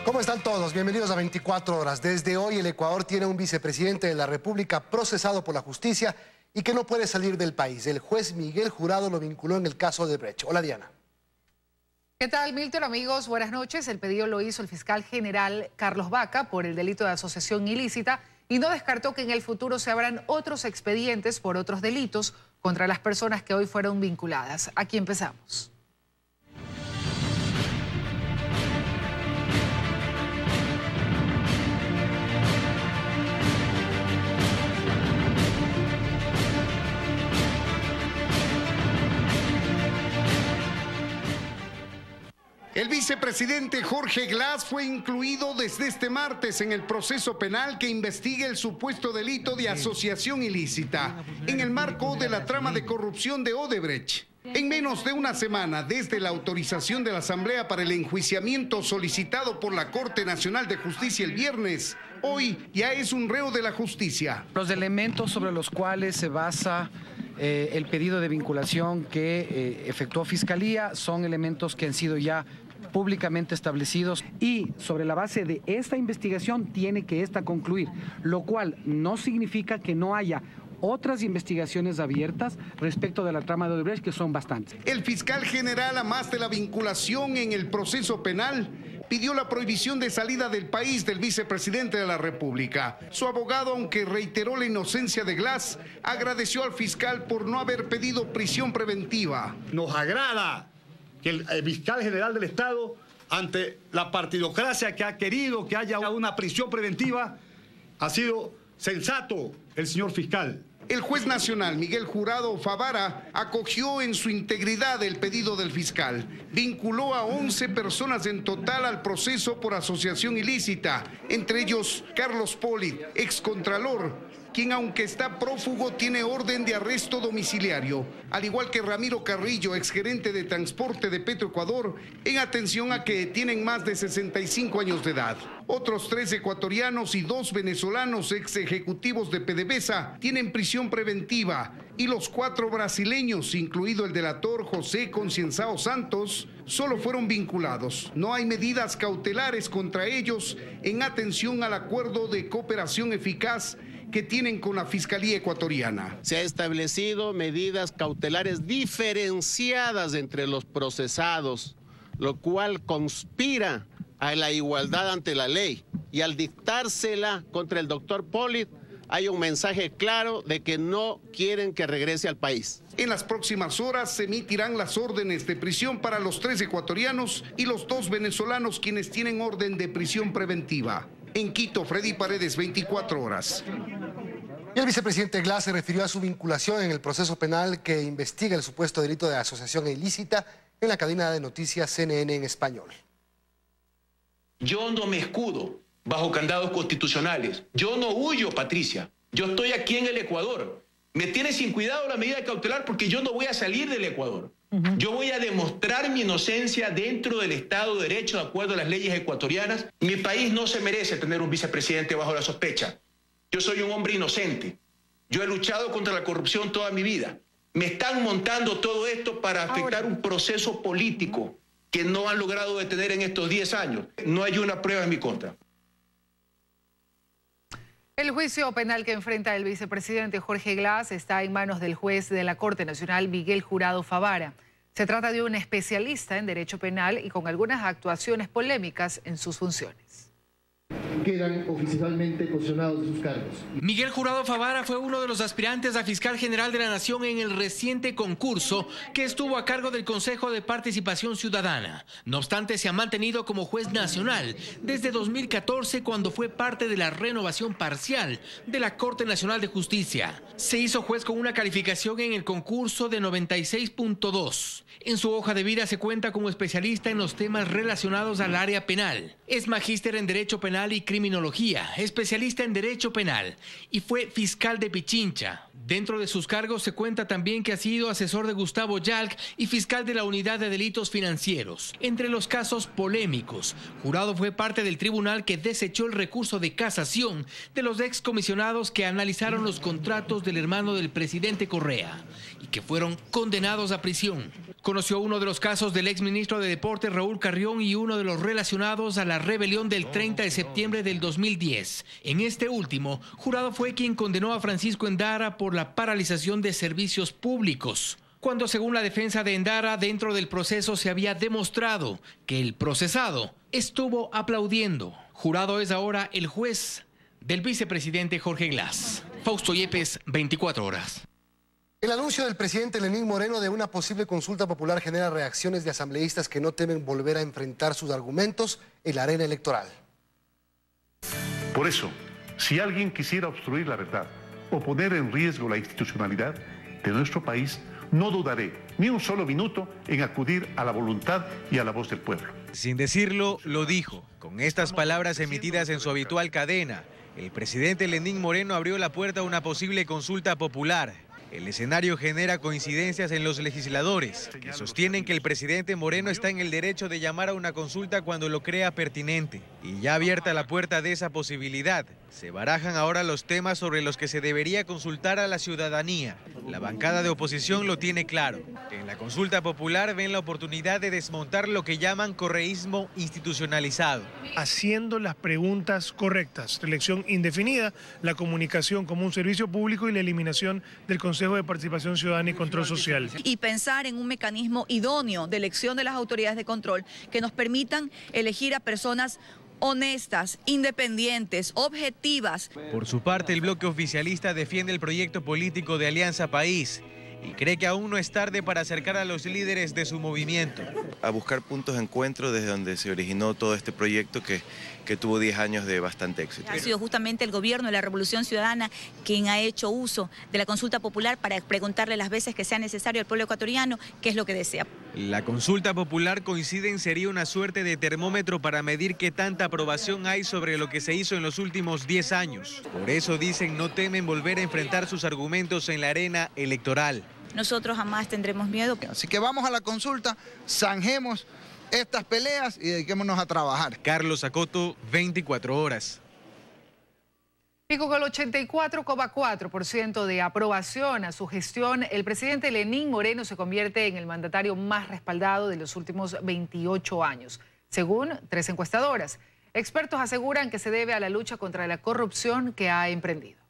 ¿Cómo están todos? Bienvenidos a 24 horas. Desde hoy el Ecuador tiene un vicepresidente de la República procesado por la justicia y que no puede salir del país. El juez Miguel Jurado lo vinculó en el caso Odebrecht. Hola, Diana. ¿Qué tal, Milton? Amigos, buenas noches. El pedido lo hizo el fiscal general Carlos Vaca por el delito de asociación ilícita y no descartó que en el futuro se abran otros expedientes por otros delitos contra las personas que hoy fueron vinculadas. Aquí empezamos. El vicepresidente Jorge Glass fue incluido desde este martes en el proceso penal que investiga el supuesto delito de asociación ilícita en el marco de la trama de corrupción de Odebrecht. En menos de una semana, desde la autorización de la Asamblea para el enjuiciamiento solicitado por la Corte Nacional de Justicia el viernes, hoy ya es un reo de la justicia. Los elementos sobre los cuales se basa el pedido de vinculación que efectuó Fiscalía son elementos que han sido ya públicamente establecidos y sobre la base de esta investigación tiene que esta concluir, lo cual no significa que no haya otras investigaciones abiertas respecto de la trama de Odebrecht, que son bastantes. El fiscal general, a más de la vinculación en el proceso penal, pidió la prohibición de salida del país del vicepresidente de la República. Su abogado, aunque reiteró la inocencia de Glass, agradeció al fiscal por no haber pedido prisión preventiva. Nos agrada que el fiscal general del Estado, ante la partidocracia que ha querido que haya una prisión preventiva, ha sido sensato el señor fiscal. El juez nacional Miguel Jurado Favara acogió en su integridad el pedido del fiscal. Vinculó a 11 personas en total al proceso por asociación ilícita, entre ellos Carlos Polit, excontralor, quien aunque está prófugo tiene orden de arresto domiciliario, al igual que Ramiro Carrillo, exgerente de transporte de Petroecuador, en atención a que tienen más de 65 años de edad. Otros 3 ecuatorianos y 2 venezolanos ex ejecutivos de PDVSA tienen prisión preventiva y los 4 brasileños, incluido el delator José Concienzao Santos, solo fueron vinculados. No hay medidas cautelares contra ellos en atención al acuerdo de cooperación eficaz que tienen con la Fiscalía Ecuatoriana. Se ha establecido medidas cautelares diferenciadas entre los procesados, lo cual conspira a la igualdad ante la ley. Y al dictársela contra el doctor Polit, hay un mensaje claro de que no quieren que regrese al país. En las próximas horas se emitirán las órdenes de prisión para los 3 ecuatorianos y los 2 venezolanos quienes tienen orden de prisión preventiva. En Quito, Freddy Paredes, 24 horas. Y el vicepresidente Glass se refirió a su vinculación en el proceso penal que investiga el supuesto delito de asociación ilícita en la cadena de noticias CNN en español. Yo no me escudo bajo candados constitucionales. Yo no huyo, Patricia. Yo estoy aquí en el Ecuador. Me tiene sin cuidado la medida cautelar porque yo no voy a salir del Ecuador. Yo voy a demostrar mi inocencia dentro del Estado de Derecho de acuerdo a las leyes ecuatorianas. Mi país no se merece tener un vicepresidente bajo la sospecha. Yo soy un hombre inocente. Yo he luchado contra la corrupción toda mi vida. Me están montando todo esto para afectar un proceso político que no han logrado detener en estos 10 años. No hay una prueba en mi contra. El juicio penal que enfrenta el vicepresidente Jorge Glass está en manos del juez de la Corte Nacional Miguel Jurado Favara. Se trata de un especialista en derecho penal y con algunas actuaciones polémicas en sus funciones. Quedan oficialmente posicionados de sus cargos. Miguel Jurado Favara fue uno de los aspirantes a fiscal general de la Nación en el reciente concurso que estuvo a cargo del Consejo de Participación Ciudadana. No obstante, se ha mantenido como juez nacional desde 2014, cuando fue parte de la renovación parcial de la Corte Nacional de Justicia. Se hizo juez con una calificación en el concurso de 96.2. En su hoja de vida se cuenta como especialista en los temas relacionados al área penal. Es magíster en Derecho Penal y Criminología, especialista en Derecho Penal y fue fiscal de Pichincha, Dentro de sus cargos se cuenta también que ha sido asesor de Gustavo Yalc y fiscal de la Unidad de Delitos Financieros. Entre los casos polémicos, Jurado fue parte del tribunal que desechó el recurso de casación de los excomisionados que analizaron los contratos del hermano del presidente Correa y que fueron condenados a prisión. Conoció uno de los casos del exministro de Deportes Raúl Carrión y uno de los relacionados a la rebelión del 30 de septiembre del 2010. En este último, Jurado fue quien condenó a Francisco Endara por la paralización de servicios públicos, cuando según la defensa de Endara, dentro del proceso se había demostrado que el procesado estuvo aplaudiendo. Jurado es ahora el juez del vicepresidente Jorge Glass. Fausto Yepes, 24 horas. El anuncio del presidente Lenín Moreno de una posible consulta popular genera reacciones de asambleístas que no temen volver a enfrentar sus argumentos en la arena electoral. Por eso, si alguien quisiera obstruir la verdad o poner en riesgo la institucionalidad de nuestro país, no dudaré ni un solo minuto en acudir a la voluntad y a la voz del pueblo. Sin decirlo, lo dijo. Con estas palabras emitidas en su habitual cadena, el presidente Lenín Moreno abrió la puerta a una posible consulta popular. El escenario genera coincidencias en los legisladores, que sostienen que el presidente Moreno está en el derecho de llamar a una consulta cuando lo crea pertinente. Y ya abierta la puerta de esa posibilidad, se barajan ahora los temas sobre los que se debería consultar a la ciudadanía. La bancada de oposición lo tiene claro. En la consulta popular ven la oportunidad de desmontar lo que llaman correísmo institucionalizado. Haciendo las preguntas correctas, elección indefinida, la comunicación como un servicio público y la eliminación del Consejo de Participación Ciudadana y Control Social. Y pensar en un mecanismo idóneo de elección de las autoridades de control que nos permitan elegir a personas honestas, independientes, objetivas. Por su parte, el bloque oficialista defiende el proyecto político de Alianza País y cree que aún no es tarde para acercar a los líderes de su movimiento. A buscar puntos de encuentro desde donde se originó todo este proyecto que tuvo 10 años de bastante éxito. Ha sido justamente el gobierno de la Revolución Ciudadana quien ha hecho uso de la consulta popular para preguntarle las veces que sea necesario al pueblo ecuatoriano qué es lo que desea. La consulta popular, coinciden, sería una suerte de termómetro para medir qué tanta aprobación hay sobre lo que se hizo en los últimos 10 años. Por eso dicen no temen volver a enfrentar sus argumentos en la arena electoral. Nosotros jamás tendremos miedo. Así que vamos a la consulta, zanjemos estas peleas y dediquémonos a trabajar. Carlos Acoto, 24 horas. Y con el 84,4% de aprobación a su gestión, el presidente Lenín Moreno se convierte en el mandatario más respaldado de los últimos 28 años, según 3 encuestadoras. Expertos aseguran que se debe a la lucha contra la corrupción que ha emprendido.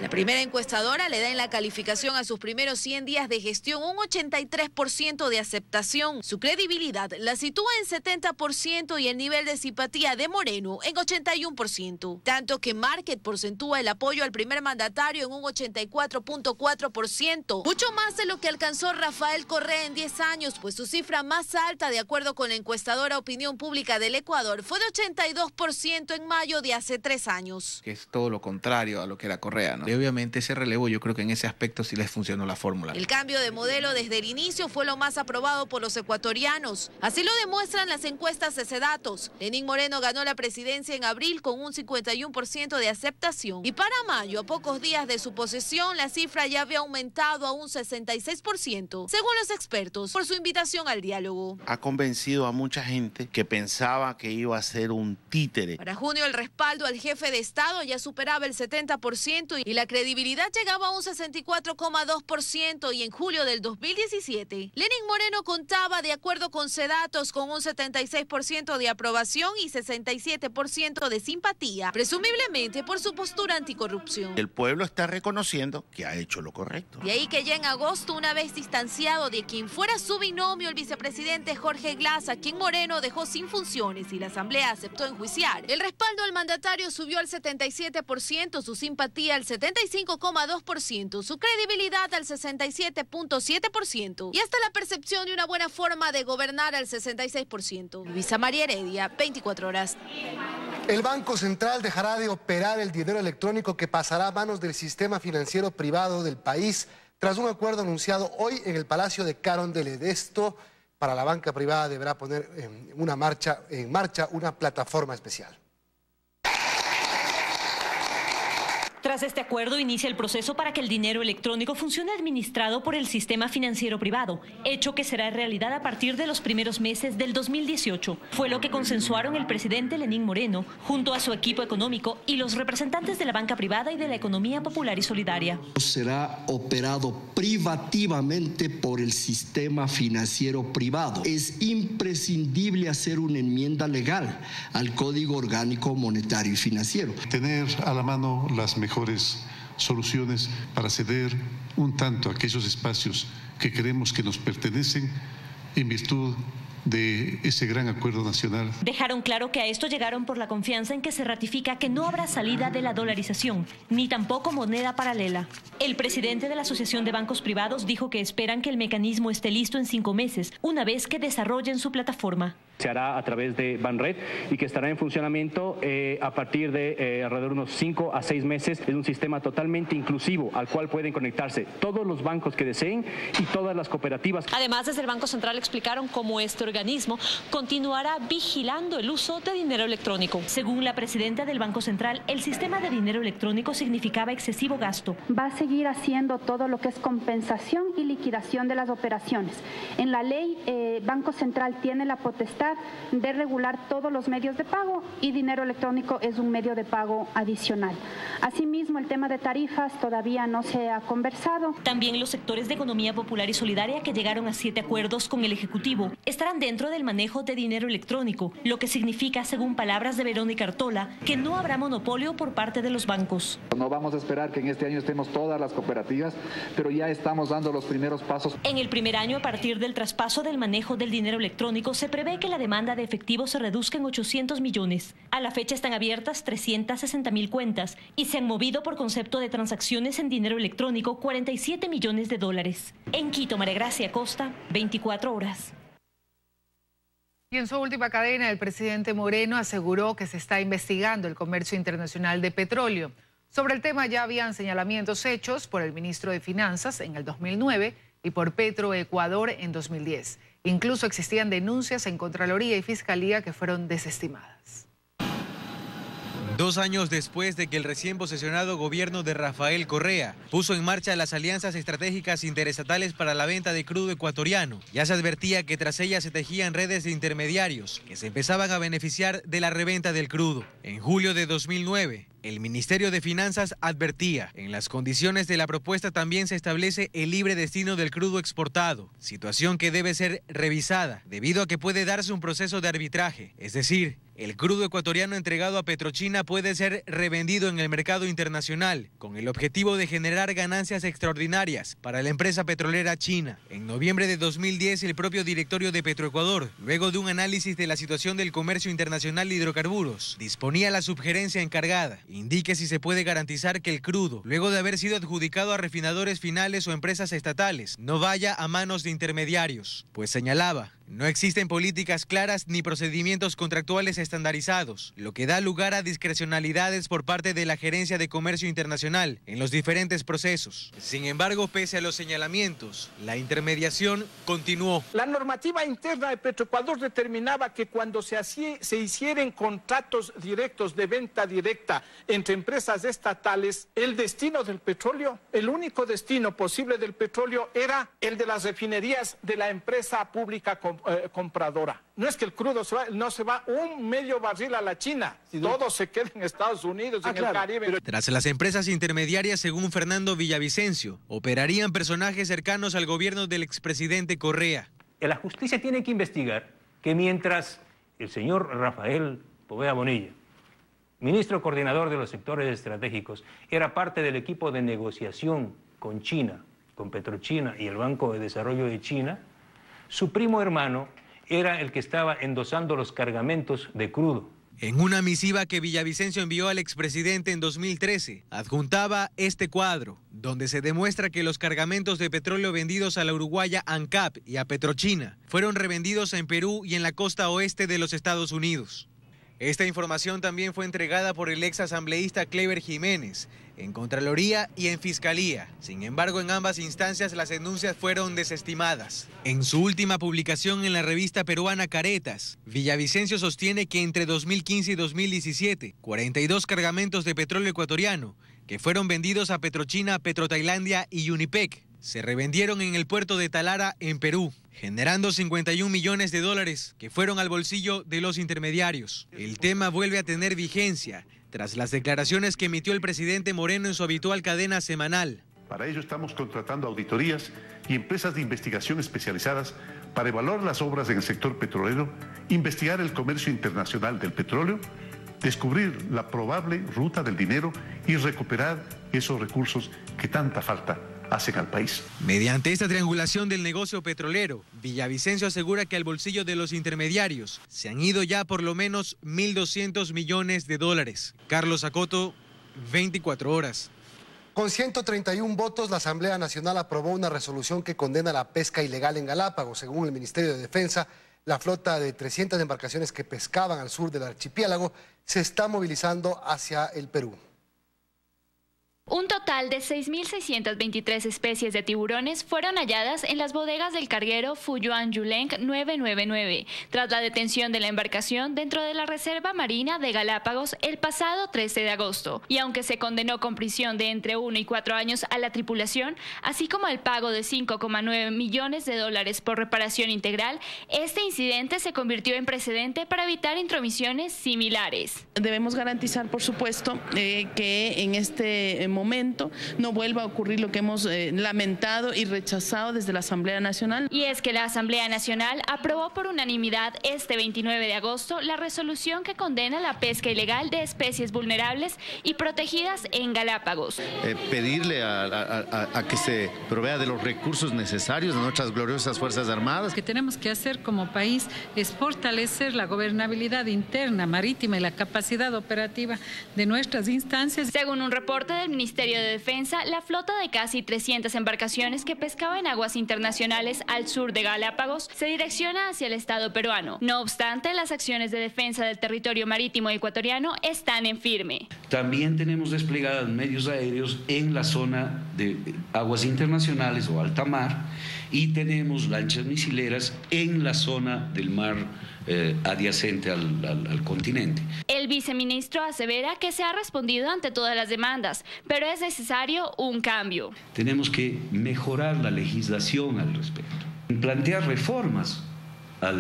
La primera encuestadora le da en la calificación a sus primeros 100 días de gestión un 83% de aceptación. Su credibilidad la sitúa en 70% y el nivel de simpatía de Moreno en 81%. Tanto que Market porcentúa el apoyo al primer mandatario en un 84,4%. Mucho más de lo que alcanzó Rafael Correa en 10 años, pues su cifra más alta, de acuerdo con la encuestadora Opinión Pública del Ecuador, fue de 82% en mayo de hace 3 años. Que es todo lo contrario a lo que era Correa, ¿no? Y obviamente ese relevo, yo creo que en ese aspecto sí les funcionó la fórmula. El cambio de modelo desde el inicio fue lo más aprobado por los ecuatorianos. Así lo demuestran las encuestas de Cedatos. Lenín Moreno ganó la presidencia en abril con un 51% de aceptación. Y para mayo, a pocos días de su posesión, la cifra ya había aumentado a un 66%, según los expertos, por su invitación al diálogo. Ha convencido a mucha gente que pensaba que iba a ser un títere. Para junio, el respaldo al jefe de Estado ya superaba el 70% y la credibilidad llegaba a un 64,2%, y en julio del 2017, Lenín Moreno contaba, de acuerdo con Cedatos, con un 76% de aprobación y 67% de simpatía, presumiblemente por su postura anticorrupción. El pueblo está reconociendo que ha hecho lo correcto. De ahí que ya en agosto, una vez distanciado de quien fuera su binomio, el vicepresidente Jorge Glass, a quien Moreno dejó sin funciones y la Asamblea aceptó enjuiciar, el respaldo al mandatario subió al 77%, su simpatía al 75,2%, su credibilidad al 67,7% y hasta la percepción de una buena forma de gobernar al 66%. Luisa María Heredia, 24 horas. El Banco Central dejará de operar el dinero electrónico que pasará a manos del sistema financiero privado del país tras un acuerdo anunciado hoy en el Palacio de Carondelet. Esto para la banca privada deberá poner en marcha una plataforma especial. Tras este acuerdo, inicia el proceso para que el dinero electrónico funcione administrado por el sistema financiero privado, hecho que será realidad a partir de los primeros meses del 2018. Fue lo que consensuaron el presidente Lenín Moreno, junto a su equipo económico y los representantes de la banca privada y de la economía popular y solidaria. Será operado privativamente por el sistema financiero privado. Es imprescindible hacer una enmienda legal al Código Orgánico Monetario y Financiero. Tener a la mano las mejores soluciones para ceder un tanto a aquellos espacios que creemos que nos pertenecen en virtud de ese gran acuerdo nacional. Dejaron claro que a esto llegaron por la confianza en que se ratifica que no habrá salida de la dolarización, ni tampoco moneda paralela. El presidente de la Asociación de Bancos Privados dijo que esperan que el mecanismo esté listo en 5 meses, una vez que desarrollen su plataforma. Se hará a través de Banred y que estará en funcionamiento a partir de alrededor de unos 5 a 6 meses. Es un sistema totalmente inclusivo al cual pueden conectarse todos los bancos que deseen y todas las cooperativas. Además, desde el Banco Central explicaron cómo este organismo continuará vigilando el uso de dinero electrónico. Según la presidenta del Banco Central, el sistema de dinero electrónico significaba excesivo gasto. Va a seguir haciendo todo lo que es compensación y liquidación de las operaciones. En la ley, Banco Central tiene la potestad de regular todos los medios de pago y dinero electrónico es un medio de pago adicional. Asimismo, el tema de tarifas todavía no se ha conversado. También los sectores de economía popular y solidaria que llegaron a 7 acuerdos con el Ejecutivo estarán dentro del manejo de dinero electrónico, lo que significa, según palabras de Verónica Artola, que no habrá monopolio por parte de los bancos. No vamos a esperar que en este año estemos todas las cooperativas, pero ya estamos dando los primeros pasos. En el primer año, a partir del traspaso del manejo del dinero electrónico, se prevé que la demanda de efectivo se reduzca en 800 millones. A la fecha están abiertas 360.000 cuentas y se han movido por concepto de transacciones en dinero electrónico 47 millones de dólares. En Quito, María Gracia Costa, 24 horas. Y en su última cadena, el presidente Moreno aseguró que se está investigando el comercio internacional de petróleo. Sobre el tema ya habían señalamientos hechos por el ministro de Finanzas en el 2009 y por Petroecuador en 2010. Incluso existían denuncias en Contraloría y Fiscalía que fueron desestimadas. 2 años después de que el recién posesionado gobierno de Rafael Correa puso en marcha las alianzas estratégicas interestatales para la venta de crudo ecuatoriano, ya se advertía que tras ellas se tejían redes de intermediarios que se empezaban a beneficiar de la reventa del crudo. En julio de 2009, el Ministerio de Finanzas advertía, en las condiciones de la propuesta también se establece el libre destino del crudo exportado, situación que debe ser revisada debido a que puede darse un proceso de arbitraje, es decir, el crudo ecuatoriano entregado a Petrochina puede ser revendido en el mercado internacional con el objetivo de generar ganancias extraordinarias para la empresa petrolera china. En noviembre de 2010, el propio directorio de Petroecuador, luego de un análisis de la situación del comercio internacional de hidrocarburos, disponía la sugerencia encargada, indique si se puede garantizar que el crudo, luego de haber sido adjudicado a refinadores finales o empresas estatales, no vaya a manos de intermediarios, pues señalaba, no existen políticas claras ni procedimientos contractuales estandarizados, lo que da lugar a discrecionalidades por parte de la Gerencia de Comercio Internacional en los diferentes procesos. Sin embargo, pese a los señalamientos, la intermediación continuó. La normativa interna de Petroecuador determinaba que cuando se hicieran contratos directos de venta directa entre empresas estatales, el destino del petróleo, el único destino posible del petróleo era el de las refinerías de la empresa pública compradora. No es que el crudo no se va un medio barril a la China, todo se queda en Estados Unidos, en el Caribe. Tras las empresas intermediarias, según Fernando Villavicencio, operarían personajes cercanos al gobierno del expresidente Correa. La justicia tiene que investigar que mientras el señor Rafael Poveda Bonilla, ministro coordinador de los sectores estratégicos, era parte del equipo de negociación con China, con Petrochina y el Banco de Desarrollo de China, su primo hermano era el que estaba endosando los cargamentos de crudo. En una misiva que Villavicencio envió al expresidente en 2013, adjuntaba este cuadro, donde se demuestra que los cargamentos de petróleo vendidos a la uruguaya ANCAP y a Petrochina fueron revendidos en Perú y en la costa oeste de los Estados Unidos. Esta información también fue entregada por el ex asambleísta Clever Jiménez, en Contraloría y en Fiscalía. Sin embargo, en ambas instancias las denuncias fueron desestimadas. En su última publicación en la revista peruana Caretas, Villavicencio sostiene que entre 2015 y 2017, 42 cargamentos de petróleo ecuatoriano, que fueron vendidos a Petrochina, Petrotailandia y Unipec, se revendieron en el puerto de Talara, en Perú, generando 51 millones de dólares que fueron al bolsillo de los intermediarios. El tema vuelve a tener vigencia tras las declaraciones que emitió el presidente Moreno en su habitual cadena semanal. Para ello estamos contratando auditorías y empresas de investigación especializadas para evaluar las obras en el sector petrolero, investigar el comercio internacional del petróleo, descubrir la probable ruta del dinero y recuperar esos recursos que tanta falta hacen al país. Mediante esta triangulación del negocio petrolero, Villavicencio asegura que al bolsillo de los intermediarios se han ido ya por lo menos 1.200 millones de dólares. Carlos Acoto, 24 horas. Con 131 votos, la Asamblea Nacional aprobó una resolución que condena la pesca ilegal en Galápagos. Según el Ministerio de Defensa, la flota de 300 embarcaciones que pescaban al sur del archipiélago se está movilizando hacia el Perú. Un total de 6.623 especies de tiburones fueron halladas en las bodegas del carguero Fuyuan Yuleng 999, tras la detención de la embarcación dentro de la Reserva Marina de Galápagos el pasado 13 de agosto. Y aunque se condenó con prisión de entre 1 y 4 años a la tripulación, así como al pago de 5,9 millones de dólares por reparación integral, este incidente se convirtió en precedente para evitar intromisiones similares. Debemos garantizar, por supuesto, que en este momento no vuelva a ocurrir lo que hemos lamentado y rechazado desde la Asamblea Nacional. Y es que la Asamblea Nacional aprobó por unanimidad este 29 de agosto la resolución que condena la pesca ilegal de especies vulnerables y protegidas en Galápagos. Pedirle a que se provea de los recursos necesarios de nuestras gloriosas Fuerzas Armadas. Lo que tenemos que hacer como país es fortalecer la gobernabilidad interna marítima y la capacidad operativa de nuestras instancias. Según un reporte del Ministerio de Defensa, la flota de casi 300 embarcaciones que pescaba en aguas internacionales al sur de Galápagos se direcciona hacia el Estado peruano. No obstante, las acciones de defensa del territorio marítimo ecuatoriano están en firme. También tenemos desplegados medios aéreos en la zona de aguas internacionales o alta mar y tenemos lanchas misileras en la zona del mar adyacente al continente. El viceministro asevera que se ha respondido ante todas las demandas, pero es necesario un cambio. Tenemos que mejorar la legislación al respecto, plantear reformas a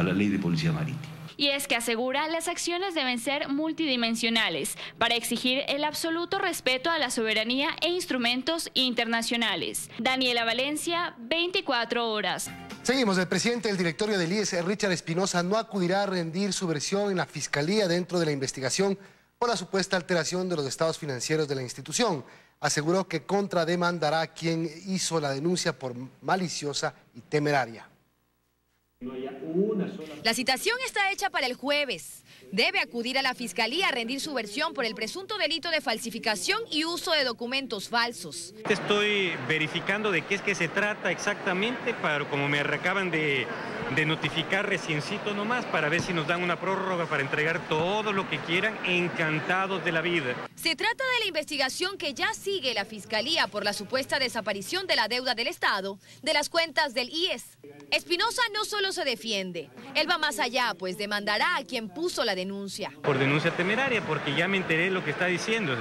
la ley de policía marítima. Y es que asegura las acciones deben ser multidimensionales para exigir el absoluto respeto a la soberanía e instrumentos internacionales. Daniela Valencia, 24 horas. Seguimos. El presidente del directorio del IES, Richard Espinosa, no acudirá a rendir su versión en la Fiscalía dentro de la investigación por la supuesta alteración de los estados financieros de la institución. Aseguró que contrademandará a quien hizo la denuncia por maliciosa y temeraria. La citación está hecha para el jueves. Debe acudir a la Fiscalía a rendir su versión por el presunto delito de falsificación y uso de documentos falsos. Estoy verificando de qué es que se trata exactamente, para como me acaban de notificar reciencito nomás, para ver si nos dan una prórroga para entregar todo lo que quieran, encantados de la vida. Se trata de la investigación que ya sigue la Fiscalía por la supuesta desaparición de la deuda del Estado de las cuentas del IES. Espinosa no solo se defiende, él va más allá, pues demandará a quien puso la denuncia. Por denuncia temeraria, porque ya me enteré lo que está diciéndose.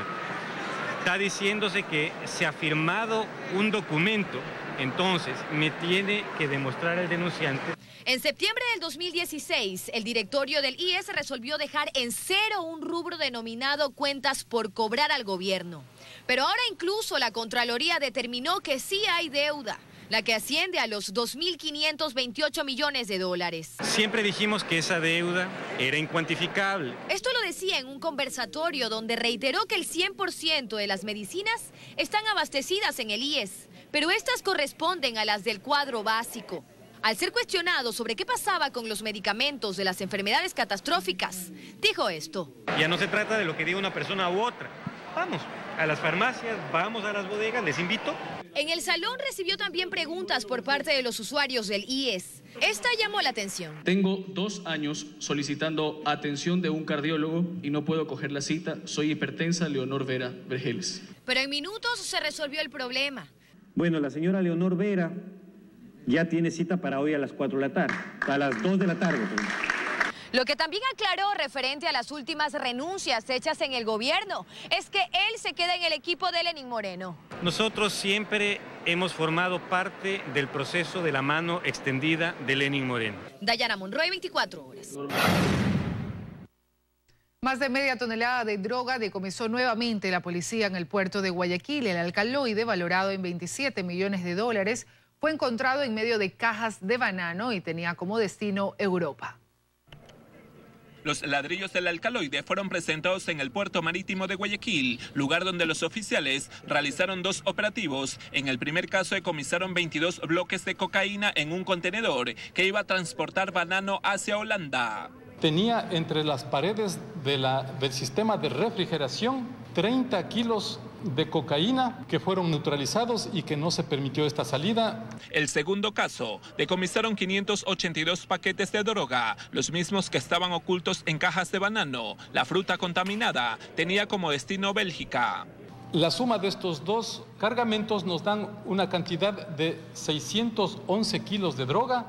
Está diciéndose que se ha firmado un documento, entonces me tiene que demostrar el denunciante. En septiembre del 2016, el directorio del IES resolvió dejar en cero un rubro denominado cuentas por cobrar al gobierno. Pero ahora incluso la Contraloría determinó que sí hay deuda, la que asciende a los 2.528 millones de dólares. Siempre dijimos que esa deuda era incuantificable. Esto lo decía en un conversatorio donde reiteró que el 100% de las medicinas están abastecidas en el IES, pero estas corresponden a las del cuadro básico. Al ser cuestionado sobre qué pasaba con los medicamentos de las enfermedades catastróficas, dijo esto. Ya no se trata de lo que diga una persona u otra. Vamos a las farmacias, vamos a las bodegas, les invito. En el salón recibió también preguntas por parte de los usuarios del IES. Esta llamó la atención. Tengo 2 años solicitando atención de un cardiólogo y no puedo coger la cita. Soy hipertensa, Leonor Vera Vergeles. Pero en minutos se resolvió el problema. Bueno, la señora Leonor Vera ya tiene cita para hoy a las 4 de la tarde, a las 2 de la tarde. Lo que también aclaró referente a las últimas renuncias hechas en el gobierno es que él se queda en el equipo de Lenín Moreno. Nosotros siempre hemos formado parte del proceso de la mano extendida de Lenín Moreno. Dayana Monroy, 24 horas. Más de media tonelada de droga decomisó nuevamente la policía en el puerto de Guayaquil. El alcaloide, valorado en 27 millones de dólares, fue encontrado en medio de cajas de banano y tenía como destino Europa. Los ladrillos del alcaloide fueron presentados en el puerto marítimo de Guayaquil, lugar donde los oficiales realizaron 2 operativos. En el primer caso decomisaron 22 bloques de cocaína en un contenedor que iba a transportar banano hacia Holanda. Tenía entre las paredes del sistema de refrigeración 30 kilos de cocaína que fueron neutralizados y que no se permitió esta salida. El segundo caso, decomisaron 582 paquetes de droga, los mismos que estaban ocultos en cajas de banano. La fruta contaminada tenía como destino Bélgica. La suma de estos 2 cargamentos nos dan una cantidad de 611 kilos de droga.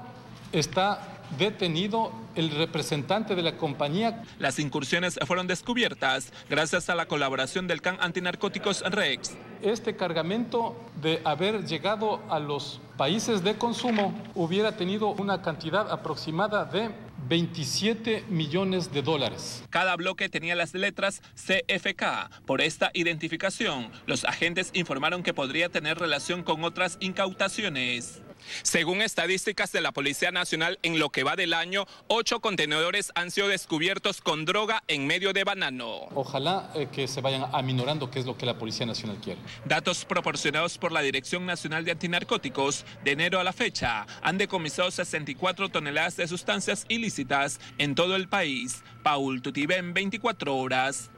Está detenido el representante de la compañía. Las incursiones fueron descubiertas gracias a la colaboración del CAN Antinarcóticos Rex. Este cargamento, de haber llegado a los países de consumo, hubiera tenido una cantidad aproximada de 27 millones de dólares. Cada bloque tenía las letras CFK. Por esta identificación, los agentes informaron que podría tener relación con otras incautaciones. Según estadísticas de la Policía Nacional, en lo que va del año, 8 contenedores han sido descubiertos con droga en medio de banano. Ojalá que se vayan aminorando, que es lo que la Policía Nacional quiere. Datos proporcionados por la Dirección Nacional de Antinarcóticos, de enero a la fecha, han decomisado 64 toneladas de sustancias ilícitas en todo el país. Paul Tutibén, 24 horas.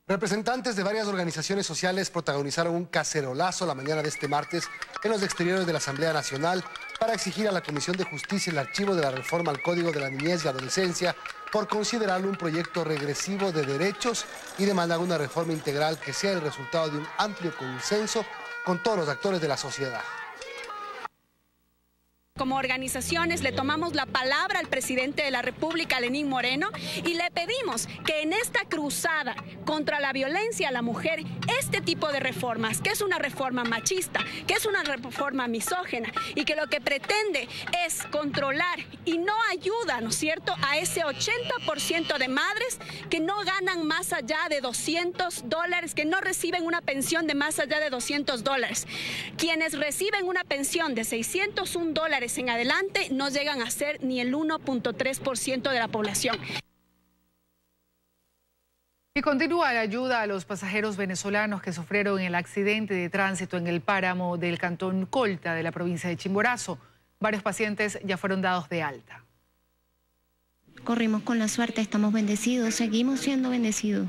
Representantes de varias organizaciones sociales protagonizaron un cacerolazo la mañana de este martes en los exteriores de la Asamblea Nacional para exigir a la Comisión de Justicia el archivo de la reforma al Código de la Niñez y Adolescencia por considerarlo un proyecto regresivo de derechos y demandar una reforma integral que sea el resultado de un amplio consenso con todos los actores de la sociedad. Como organizaciones le tomamos la palabra al presidente de la República, Lenín Moreno, y le pedimos que en esta cruzada contra la violencia a la mujer, este tipo de reformas, que es una reforma machista, que es una reforma misógina y que lo que pretende es controlar y no ayuda, ¿no es cierto?, a ese 80% de madres que no ganan más allá de $200, que no reciben una pensión de más allá de $200. Quienes reciben una pensión de $601 en adelante no llegan a ser ni el 1.3% de la población. Y continúa la ayuda a los pasajeros venezolanos que sufrieron el accidente de tránsito en el páramo del cantón Colta de la provincia de Chimborazo. Varios pacientes ya fueron dados de alta. Corrimos con la suerte, estamos bendecidos, seguimos siendo bendecidos.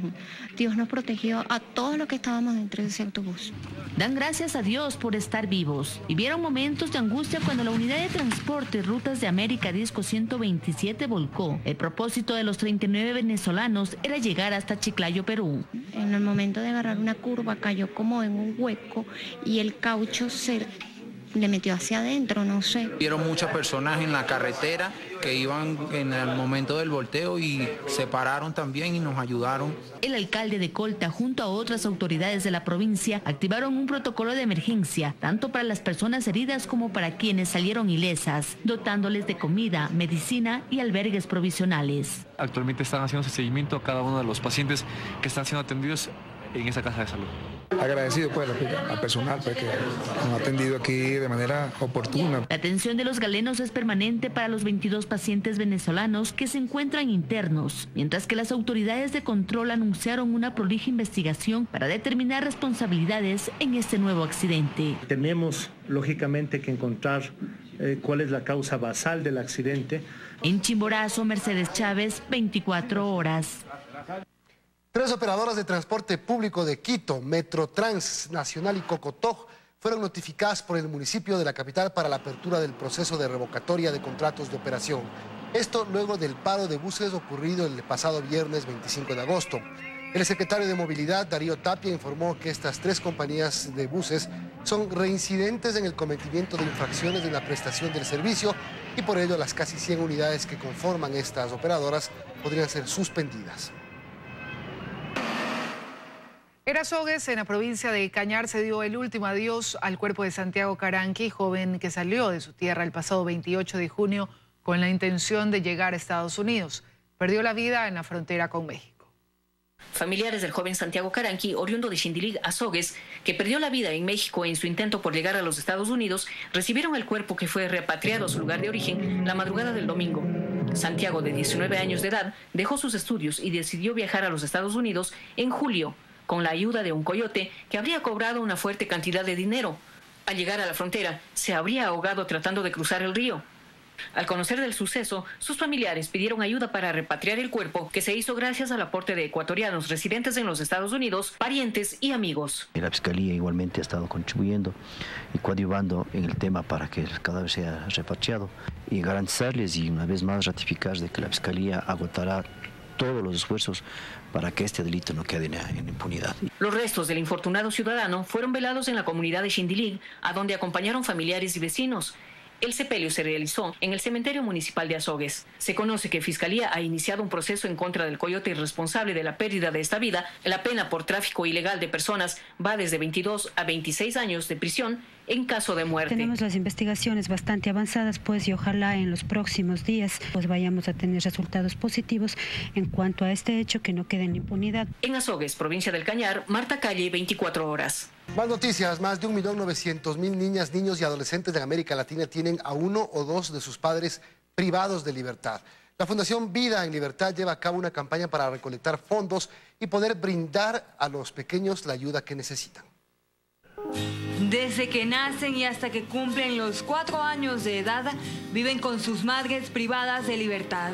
Dios nos protegió a todos los que estábamos dentro de ese autobús. Dan gracias a Dios por estar vivos. Vivieron momentos de angustia cuando la unidad de transporte Rutas de América Disco 127 volcó. El propósito de los 39 venezolanos era llegar hasta Chiclayo, Perú. En el momento de agarrar una curva cayó como en un hueco y el caucho se le metió hacia adentro, no sé. Vieron muchas personas en la carretera que iban en el momento del volteo y se pararon también y nos ayudaron. El alcalde de Colta, junto a otras autoridades de la provincia, activaron un protocolo de emergencia, tanto para las personas heridas como para quienes salieron ilesas, dotándoles de comida, medicina y albergues provisionales. Actualmente están haciendo seguimiento a cada uno de los pacientes que están siendo atendidos en esa casa de salud. Agradecido pues al personal pues, que nos ha atendido aquí de manera oportuna. La atención de los galenos es permanente para los 22 pacientes venezolanos que se encuentran internos, mientras que las autoridades de control anunciaron una prolija investigación para determinar responsabilidades en este nuevo accidente. Tenemos lógicamente que encontrar cuál es la causa basal del accidente. En Chimborazo, Mercedes Chávez, 24 horas. 3 operadoras de transporte público de Quito, Metrotrans, Nacional y Cocotog, fueron notificadas por el municipio de la capital para la apertura del proceso de revocatoria de contratos de operación. Esto luego del paro de buses ocurrido el pasado viernes 25 de agosto. El secretario de Movilidad, Darío Tapia, informó que estas 3 compañías de buses son reincidentes en el cometimiento de infracciones en la prestación del servicio y por ello las casi 100 unidades que conforman estas operadoras podrían ser suspendidas. En Azogues, en la provincia de Cañar, se dio el último adiós al cuerpo de Santiago Caranqui, joven que salió de su tierra el pasado 28 de junio con la intención de llegar a Estados Unidos. Perdió la vida en la frontera con México. Familiares del joven Santiago Caranqui, oriundo de Xindilig, Azogues, que perdió la vida en México en su intento por llegar a los Estados Unidos, recibieron el cuerpo que fue repatriado a su lugar de origen la madrugada del domingo. Santiago, de 19 años de edad, dejó sus estudios y decidió viajar a los Estados Unidos en julio, con la ayuda de un coyote que habría cobrado una fuerte cantidad de dinero. Al llegar a la frontera, se habría ahogado tratando de cruzar el río. Al conocer del suceso, sus familiares pidieron ayuda para repatriar el cuerpo, que se hizo gracias al aporte de ecuatorianos residentes en los Estados Unidos, parientes y amigos. La Fiscalía igualmente ha estado contribuyendo y coadyuvando en el tema para que el cadáver sea repatriado y garantizarles y una vez más ratificar de que la Fiscalía agotará todos los esfuerzos para que este delito no quede en impunidad. Los restos del infortunado ciudadano fueron velados en la comunidad de Xindilig, a donde acompañaron familiares y vecinos. El sepelio se realizó en el cementerio municipal de Azogues. Se conoce que Fiscalía ha iniciado un proceso en contra del coyote responsable de la pérdida de esta vida. La pena por tráfico ilegal de personas va desde 22 a 26 años de prisión en caso de muerte. Tenemos las investigaciones bastante avanzadas, pues, y ojalá en los próximos días pues vayamos a tener resultados positivos en cuanto a este hecho, que no quede en impunidad. En Azogues, provincia del Cañar, Marta Calle, 24 horas. Más noticias. Más de 1.900.000 niñas, niños y adolescentes de América Latina tienen a uno o dos de sus padres privados de libertad. La Fundación Vida en Libertad lleva a cabo una campaña para recolectar fondos y poder brindar a los pequeños la ayuda que necesitan. Desde que nacen y hasta que cumplen los 4 años de edad, viven con sus madres privadas de libertad.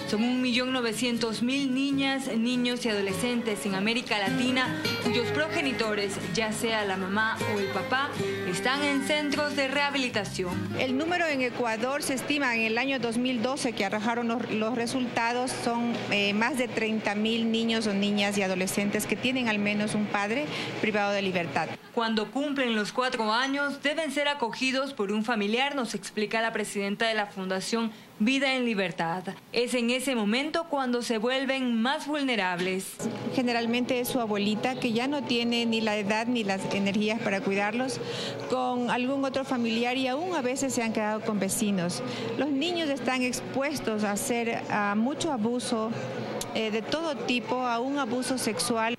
Son 1.900.000 niñas, niños y adolescentes en América Latina cuyos progenitores, ya sea la mamá o el papá, están en centros de rehabilitación. El número en Ecuador se estima en el año 2012, que arrojaron los resultados, son más de 30.000 niños o niñas y adolescentes que tienen al menos un padre privado de libertad. Cuando cumplen los 4 años, deben ser acogidos por un familiar, nos explica la presidenta de la Fundación Vida en Libertad. Es en ese momento cuando se vuelven más vulnerables. Generalmente es su abuelita, que ya no tiene ni la edad ni las energías para cuidarlos, con algún otro familiar, y aún a veces se han quedado con vecinos. Los niños están expuestos a hacer mucho abuso de todo tipo, a un abuso sexual.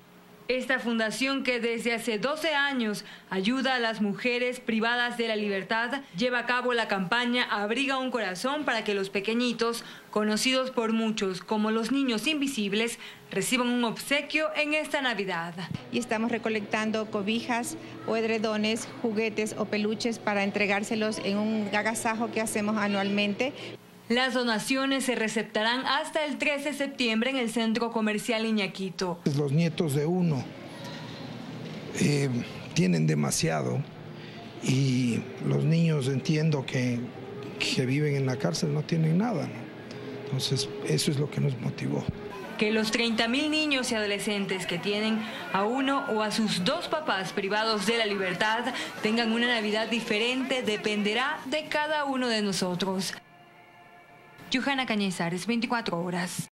Esta fundación, que desde hace 12 años ayuda a las mujeres privadas de la libertad, lleva a cabo la campaña Abriga un Corazón para que los pequeñitos, conocidos por muchos como los niños invisibles, reciban un obsequio en esta Navidad. Y estamos recolectando cobijas o edredones, juguetes o peluches para entregárselos en un agasajo que hacemos anualmente. Las donaciones se receptarán hasta el 13 de septiembre en el Centro Comercial Iñaquito. Los nietos de uno tienen demasiado, y los niños, entiendo que viven en la cárcel, no tienen nada, ¿no? Entonces eso es lo que nos motivó. Que los 30.000 niños y adolescentes que tienen a uno o a sus 2 papás privados de la libertad tengan una Navidad diferente dependerá de cada uno de nosotros. Johanna Cañizares, 24 horas.